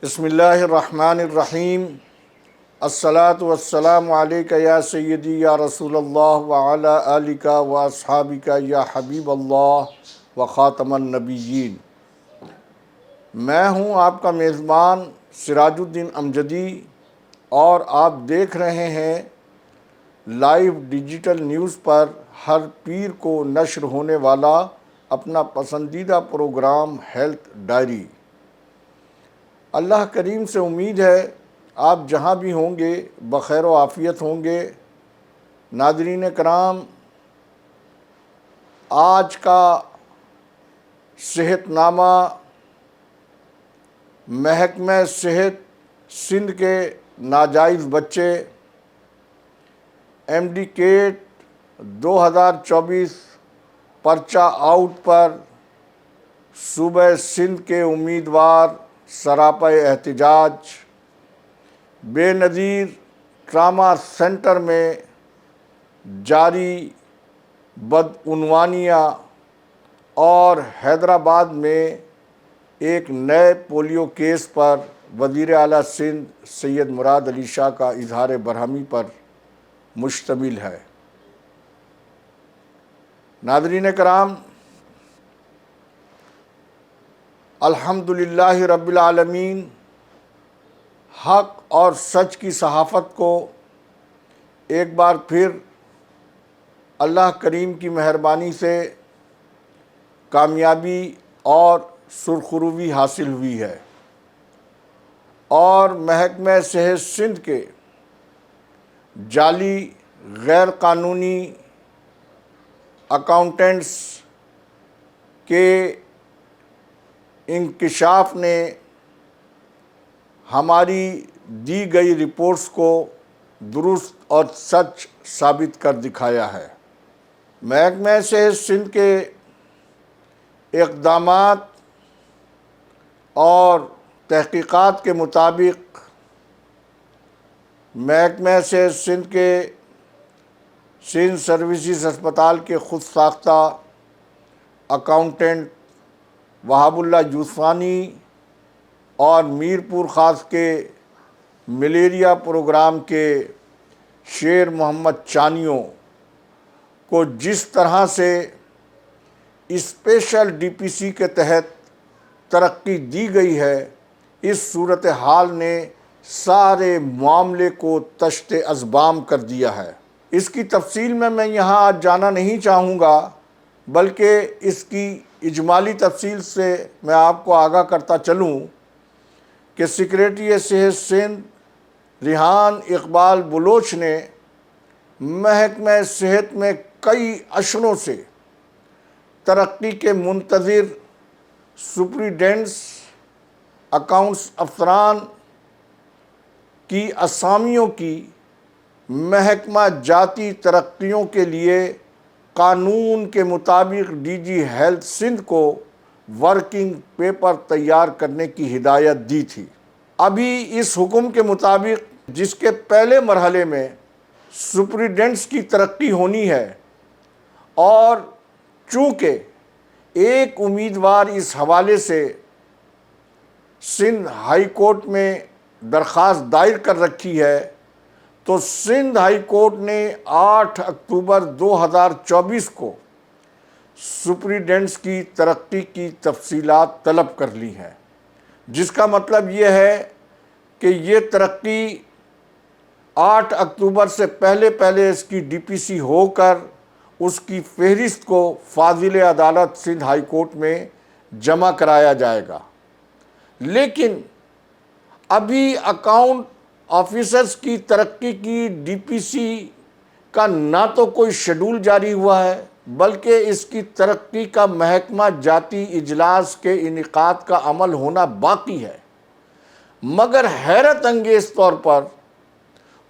بسم اللہ الرحمن الرحیم الصلاۃ والسلام علیک یا سیدی یا رسول اللہ وعلی آلک و اصحابک یا حبیب اللہ و خاتم النبیین۔ میں ہوں آپ کا میزبان سراج الدین امجدی اور آپ دیکھ رہے ہیں لائیو ڈیجیٹل نیوز پر ہر پیر کو نشر ہونے والا اپنا پسندیدہ پروگرام ہیلتھ ڈائری۔ اللہ کریم سے امید ہے آپ جہاں بھی ہوں گے بخیر و عافیت ہوں گے۔ ناظرین کرام، آج کا صحت نامہ محکمہ صحت سندھ کے ناجائز بچے ایمڈیکیٹ 2024 پرچہ آؤٹ پر صوبہ سندھ کے امیدوار سراپا احتجاج، بے نظیر ٹراما سینٹر میں جاری بدعنوانیاں اور حیدرآباد میں ایک نئے پولیو کیس پر وزیر اعلیٰ سندھ سید مراد علی شاہ کا اظہار برہمی پر مشتمل ہے۔ ناظرین کرام، الحمدللہ رب العالمین، حق اور سچ کی صحافت کو ایک بار پھر اللہ کریم کی مہربانی سے کامیابی اور سرخروی حاصل ہوئی ہے، اور محکمہ صحت سندھ کے جعلی غیر قانونی اکاؤنٹنٹس کے انکشاف نے ہماری دی گئی رپورٹس کو درست اور سچ ثابت کر دکھایا ہے۔ محکمہ صحت سندھ کے اقدامات اور تحقیقات کے مطابق محکمہ صحت سندھ کے سندھ سروسز ہسپتال کے خود ساختہ اکاؤنٹنٹ وہاب اللہ یوسفانی اور میرپور خاص کے ملیریا پروگرام کے شیر محمد چانیوں کو جس طرح سے اسپیشل ڈی پی سی کے تحت ترقی دی گئی ہے، اس صورتحال نے سارے معاملے کو تشت اذبام کر دیا ہے۔ اس کی تفصیل میں یہاں آج جانا نہیں چاہوں گا، بلکہ اس کی اجمالی تفصیل سے میں آپ کو آگاہ کرتا چلوں کہ سیکریٹری صحت سندھ ریحان اقبال بلوچ نے محکمہ صحت میں کئی اشروں سے ترقی کے منتظر سپرنٹینڈنٹس، اکاؤنٹس افسران کی اسامیوں کی محکمہ جاتی ترقیوں کے لیے قانون کے مطابق ڈی جی ہیلتھ سندھ کو ورکنگ پیپر تیار کرنے کی ہدایت دی تھی۔ ابھی اس حکم کے مطابق جس کے پہلے مرحلے میں سپرنٹینڈنٹس کی ترقی ہونی ہے، اور چونکہ ایک امیدوار اس حوالے سے سندھ ہائی کورٹ میں درخواست دائر کر رکھی ہے، تو سندھ ہائی کورٹ نے 8 اکتوبر 2024 کو سپرنٹینڈنٹس کی ترقی کی تفصیلات طلب کر لی ہیں، جس کا مطلب یہ ہے کہ یہ ترقی 8 اکتوبر سے پہلے اس کی ڈی پی سی ہو کر اس کی فہرست کو فاضل عدالت سندھ ہائی کورٹ میں جمع کرایا جائے گا۔ لیکن ابھی اکاؤنٹ آفیسرز کی ترقی کی ڈی پی سی کا نہ تو کوئی شیڈول جاری ہوا ہے، بلکہ اس کی ترقی کا محکمہ جاتی اجلاس کے انعقاد کا عمل ہونا باقی ہے۔ مگر حیرت انگیز طور پر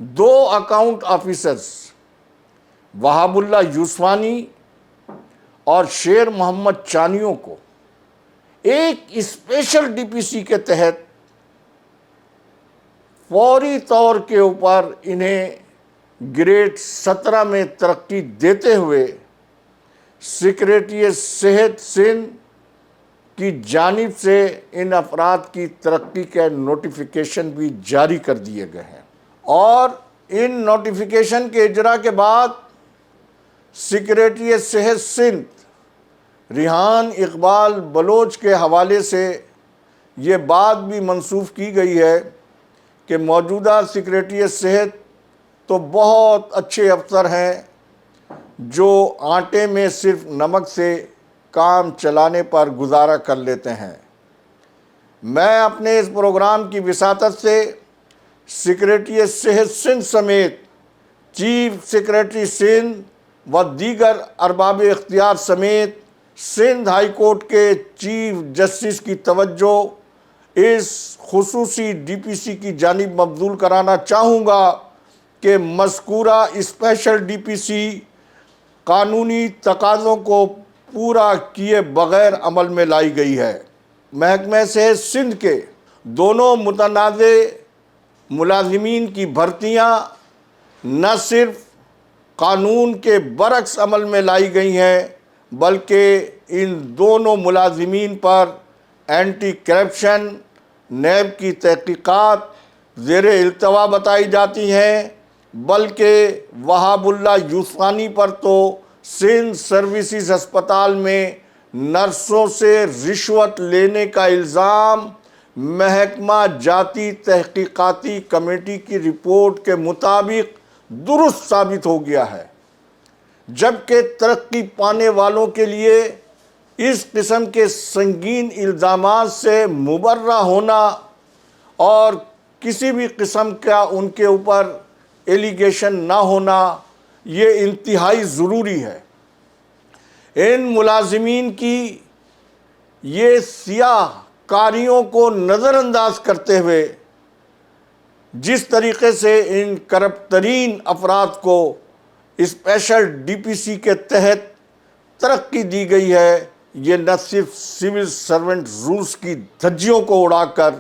2 اکاؤنٹ آفیسرز وہاب اللہ یوسفانی اور شیر محمد چانیوں کو ایک اسپیشل ڈی پی سی کے تحت فوری طور کے اوپر انہیں گریڈ 17 میں ترقی دیتے ہوئے سیکریٹری صحت سندھ کی جانب سے ان افراد کی ترقی کے نوٹیفیکیشن بھی جاری کر دیے گئے ہیں، اور ان نوٹیفیکیشن کے اجرا کے بعد سیکریٹری صحت سندھ ریحان اقبال بلوچ کے حوالے سے یہ بات بھی منسوخ کی گئی ہے کہ موجودہ سیکریٹری صحت تو بہت اچھے افسر ہیں جو آٹے میں صرف نمک سے کام چلانے پر گزارا کر لیتے ہیں۔ میں اپنے اس پروگرام کی وساطت سے سیکریٹری صحت سندھ سمیت چیف سیکریٹری سندھ و دیگر ارباب اختیار سمیت سندھ ہائی کورٹ کے چیف جسٹس کی توجہ اس خصوصی ڈی پی سی کی جانب مبذول کرانا چاہوں گا کہ مذکورہ اسپیشل ڈی پی سی قانونی تقاضوں کو پورا کیے بغیر عمل میں لائی گئی ہے۔ محکمہ صحت سندھ کے دونوں متنازع ملازمین کی بھرتیاں نہ صرف قانون کے برعکس عمل میں لائی گئی ہیں بلکہ ان دونوں ملازمین پر اینٹی کرپشن نیب کی تحقیقات زیر التوا بتائی جاتی ہیں، بلکہ وہاب اللہ یوسفانی پر تو سندھ سروسز ہسپتال میں نرسوں سے رشوت لینے کا الزام محکمہ جاتی تحقیقاتی کمیٹی کی رپورٹ کے مطابق درست ثابت ہو گیا ہے، جبکہ ترقی پانے والوں کے لیے اس قسم کے سنگین الزامات سے مبرہ ہونا اور کسی بھی قسم کا ان کے اوپر ایلیگیشن نہ ہونا یہ انتہائی ضروری ہے۔ ان ملازمین کی یہ سیاہ کاریوں کو نظر انداز کرتے ہوئے جس طریقے سے ان کرپٹ ترین افراد کو اسپیشل ڈی پی سی کے تحت ترقی دی گئی ہے، یہ نہ صرف سول سرونٹ رولز کی دھجیوں کو اڑا کر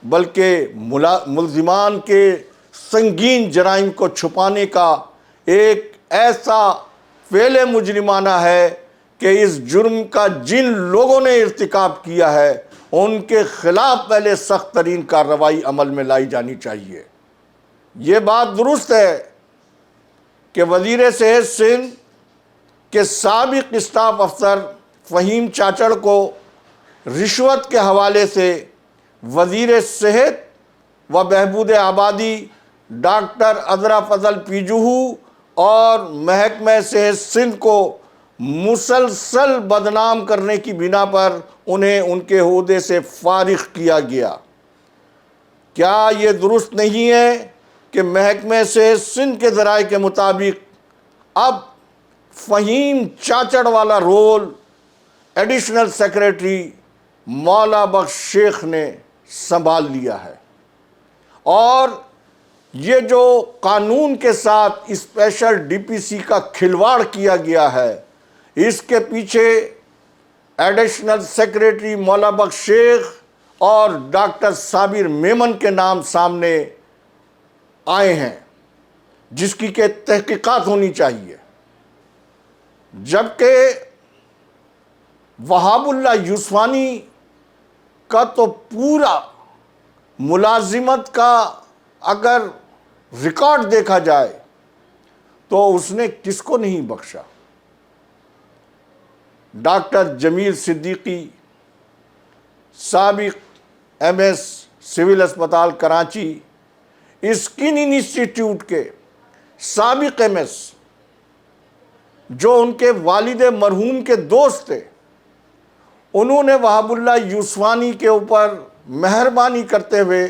بلکہ ملزمان کے سنگین جرائم کو چھپانے کا ایک ایسا فعل مجرمانہ ہے کہ اس جرم کا جن لوگوں نے ارتکاب کیا ہے ان کے خلاف پہلے سخت ترین کارروائی عمل میں لائی جانی چاہیے۔ یہ بات درست ہے کہ وزیر صحت سندھ کے سابق اسٹاف افسر فہیم چاچڑ کو رشوت کے حوالے سے وزیر صحت و بہبود آبادی ڈاکٹر عذرا فضل پیجوہو اور محکمہ صحت سندھ کو مسلسل بدنام کرنے کی بنا پر انہیں ان کے عہدے سے فارغ کیا گیا۔ کیا یہ درست نہیں ہے کہ محکمہ صحت سندھ کے ذرائع کے مطابق اب فہیم چاچڑ والا رول ایڈیشنل سیکریٹری مولا بخش شیخ نے سنبھال لیا ہے، اور یہ جو قانون کے ساتھ اسپیشل ڈی پی سی کا کھلواڑ کیا گیا ہے اس کے پیچھے ایڈیشنل سیکریٹری مولا بخش شیخ اور ڈاکٹر صابر میمن کے نام سامنے آئے ہیں جس کی کہ تحقیقات ہونی چاہیے، جبکہ وہاب اللہ یوسفانی کا تو پورا ملازمت کا اگر ریکارڈ دیکھا جائے تو اس نے کس کو نہیں بخشا۔ ڈاکٹر جمیل صدیقی سابق ایم ایس سول اسپتال کراچی اسکن انسٹیٹیوٹ کے سابق ایم ایس جو ان کے والد مرحوم کے دوست تھے، انہوں نے وہاب اللہ یوسفانی کے اوپر مہربانی کرتے ہوئے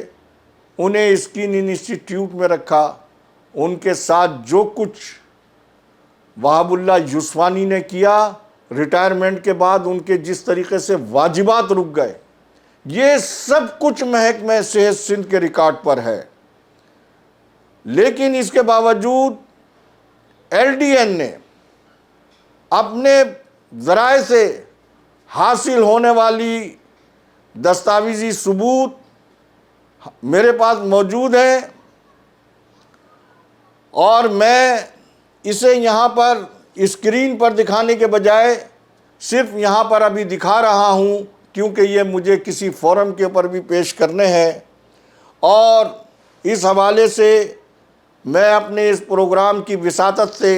انہیں اسکن انسٹیٹیوٹ میں رکھا۔ ان کے ساتھ جو کچھ وہاب اللہ یوسفانی نے کیا، ریٹائرمنٹ کے بعد ان کے جس طریقے سے واجبات رک گئے، یہ سب کچھ محکمہ صحت سندھ کے ریکارڈ پر ہے۔ لیکن اس کے باوجود ایل ڈی این نے اپنے ذرائع سے حاصل ہونے والی دستاویزی ثبوت میرے پاس موجود ہیں، اور میں اسے یہاں پر اسکرین پر دکھانے کے بجائے صرف یہاں پر ابھی دکھا رہا ہوں کیونکہ یہ مجھے کسی فورم کے اوپر بھی پیش کرنے ہیں، اور اس حوالے سے میں اپنے اس پروگرام کی وساطت سے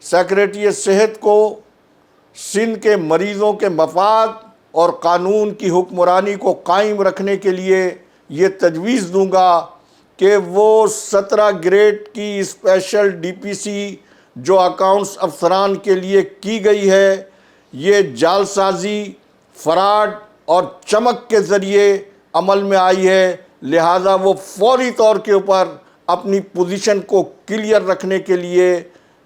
سیکریٹریٹ صحت کو سندھ کے مریضوں کے مفاد اور قانون کی حکمرانی کو قائم رکھنے کے لیے یہ تجویز دوں گا کہ وہ 17 گریڈ کی اسپیشل ڈی پی سی جو اکاؤنٹس افسران کے لیے کی گئی ہے، یہ جعلسازی، فراڈ اور چمک کے ذریعے عمل میں آئی ہے، لہٰذا وہ فوری طور کے اوپر اپنی پوزیشن کو کلیئر رکھنے کے لیے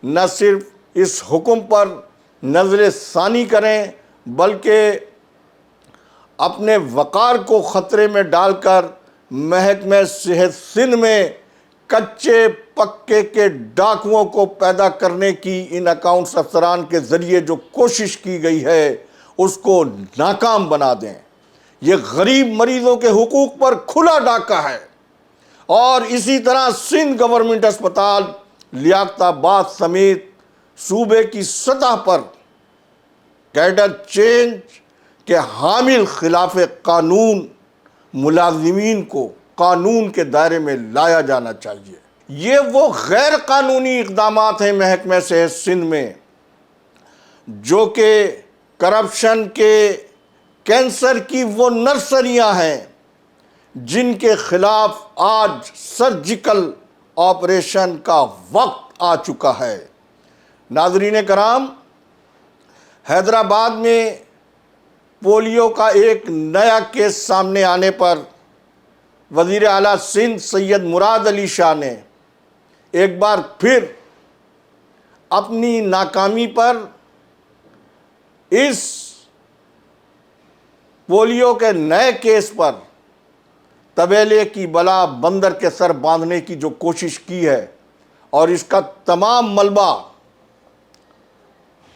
نہ صرف اس حکم پر نظر ثانی کریں بلکہ اپنے وقار کو خطرے میں ڈال کر محکمہ صحت سندھ میں کچے پکے کے ڈاکوؤں کو پیدا کرنے کی ان اکاؤنٹس افسران کے ذریعے جو کوشش کی گئی ہے اس کو ناکام بنا دیں۔ یہ غریب مریضوں کے حقوق پر کھلا ڈاکہ ہے، اور اسی طرح سندھ گورنمنٹ اسپتال لیاقت آباد سمیت صوبے کی سطح پر کیڈر چینج کے حامل خلاف قانون ملازمین کو قانون کے دائرے میں لایا جانا چاہیے۔ یہ وہ غیر قانونی اقدامات ہیں محکمہ صحت سندھ میں جو کہ کرپشن کے کینسر کی وہ نرسریاں ہیں جن کے خلاف آج سرجیکل آپریشن کا وقت آ چکا ہے۔ ناظرین کرام، حیدرآباد میں پولیو کا ایک نیا کیس سامنے آنے پر وزیر اعلیٰ سندھ سید مراد علی شاہ نے ایک بار پھر اپنی ناکامی پر اس پولیو کے نئے کیس پر طویلے کی بلا بندر کے سر باندھنے کی جو کوشش کی ہے اور اس کا تمام ملبہ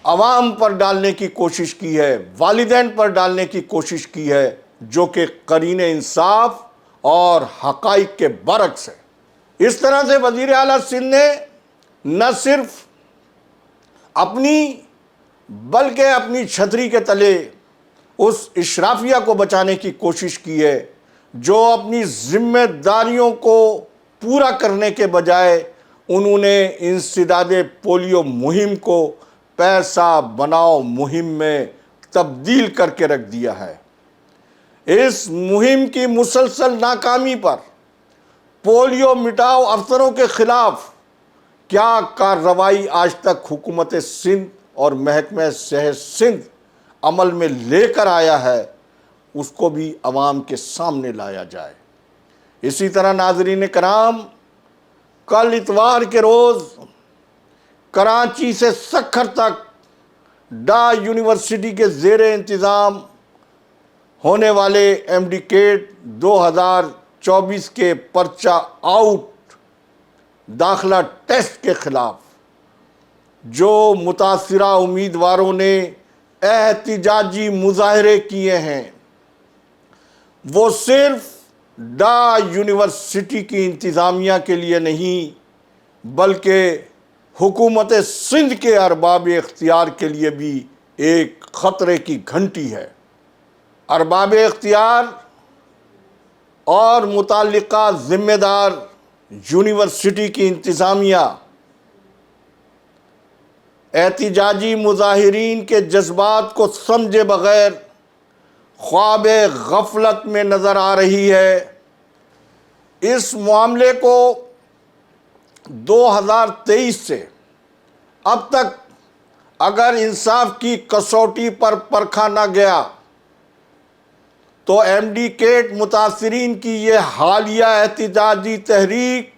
عوام پر ڈالنے کی کوشش کی ہے، والدین پر ڈالنے کی کوشش کی ہے، جو کہ قرین انصاف اور حقائق کے برعکس ہے۔ اس طرح سے وزیر اعلیٰ سندھ نے نہ صرف اپنی بلکہ اپنی چھتری کے تلے اس اشرافیہ کو بچانے کی کوشش کی ہے جو اپنی ذمہ داریوں کو پورا کرنے کے بجائے انہوں نے انسداد پولیو مہم کو پیسہ بناؤ مہم میں تبدیل کر کے رکھ دیا ہے۔ اس مہم کی مسلسل ناکامی پر پولیو مٹاؤ افسروں کے خلاف کیا کارروائی آج تک حکومت سندھ اور محکمہ صحت سندھ عمل میں لے کر آیا ہے، اس کو بھی عوام کے سامنے لایا جائے۔ اسی طرح ناظرین کرام، کل اتوار کے روز کراچی سے سکھر تک ڈا یونیورسٹی کے زیر انتظام ہونے والے ایمڈیکیٹ 2024 کے پرچہ آؤٹ داخلہ ٹیسٹ کے خلاف جو متاثرہ امیدواروں نے احتجاجی مظاہرے کیے ہیں، وہ صرف ڈا یونیورسٹی کی انتظامیہ کے لیے نہیں بلکہ حکومت سندھ کے ارباب اختیار کے لیے بھی ایک خطرے کی گھنٹی ہے۔ ارباب اختیار اور متعلقہ ذمہ دار یونیورسٹی کی انتظامیہ احتجاجی مظاہرین کے جذبات کو سمجھے بغیر خواب غفلت میں نظر آ رہی ہے۔ اس معاملے کو 2023 سے اب تک اگر انصاف کی کسوٹی پر پرکھا نہ گیا تو ایمڈیکیٹ متاثرین کی یہ حالیہ احتجاجی تحریک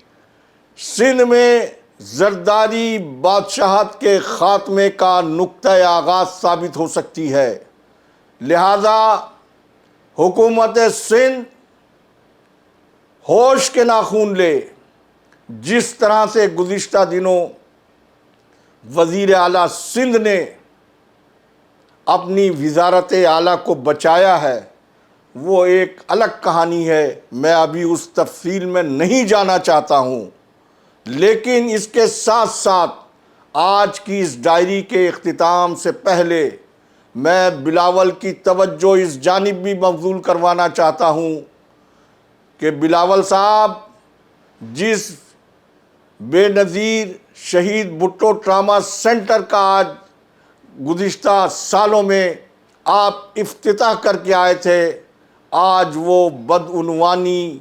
سندھ میں زرداری بادشاہت کے خاتمے کا نقطۂ آغاز ثابت ہو سکتی ہے۔ لہذا حکومت سندھ ہوش کے ناخون لے۔ جس طرح سے گزشتہ دنوں وزیر اعلیٰ سندھ نے اپنی وزارت اعلیٰ کو بچایا ہے وہ ایک الگ کہانی ہے، میں ابھی اس تفصیل میں نہیں جانا چاہتا ہوں، لیکن اس کے ساتھ ساتھ آج کی اس ڈائری کے اختتام سے پہلے میں بلاول کی توجہ اس جانب بھی مبذول کروانا چاہتا ہوں کہ بلاول صاحب جس بے نظیر شہید بھٹو ٹراما سینٹر کا آج گزشتہ سالوں میں آپ افتتاح کر کے آئے تھے، آج وہ بدعنوانی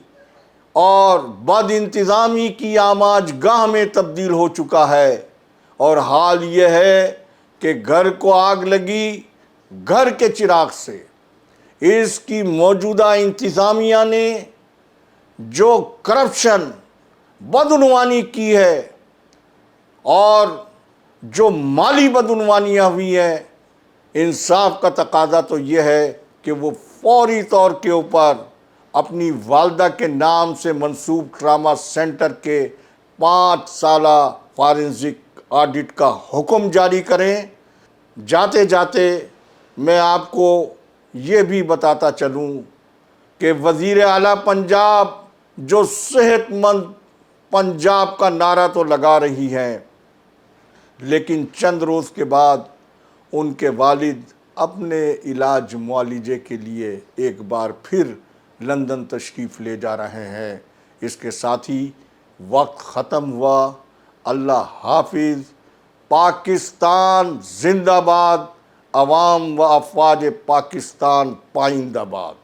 اور بد انتظامی کی آماج گاہ میں تبدیل ہو چکا ہے، اور حال یہ ہے کہ گھر کو آگ لگی گھر کے چراغ سے۔ اس کی موجودہ انتظامیہ نے جو کرپشن بدعنوانی کی ہے اور جو مالی بدعنوانیاں ہوئی ہیں، انصاف کا تقاضا تو یہ ہے کہ وہ فوری طور کے اوپر اپنی والدہ کے نام سے منسوب ٹراما سینٹر کے 5 سالہ فارنزک آڈٹ کا حکم جاری کریں۔ جاتے جاتے میں آپ کو یہ بھی بتاتا چلوں کہ وزیر اعلیٰ پنجاب جو صحت مند پنجاب کا نعرہ تو لگا رہی ہیں، لیکن چند روز کے بعد ان کے والد اپنے علاج معالجے کے لیے ایک بار پھر لندن تشریف لے جا رہے ہیں۔ اس کے ساتھ ہی وقت ختم ہوا۔ اللہ حافظ۔ پاکستان زندہ باد۔ عوام و افواج پاکستان پائندہ باد۔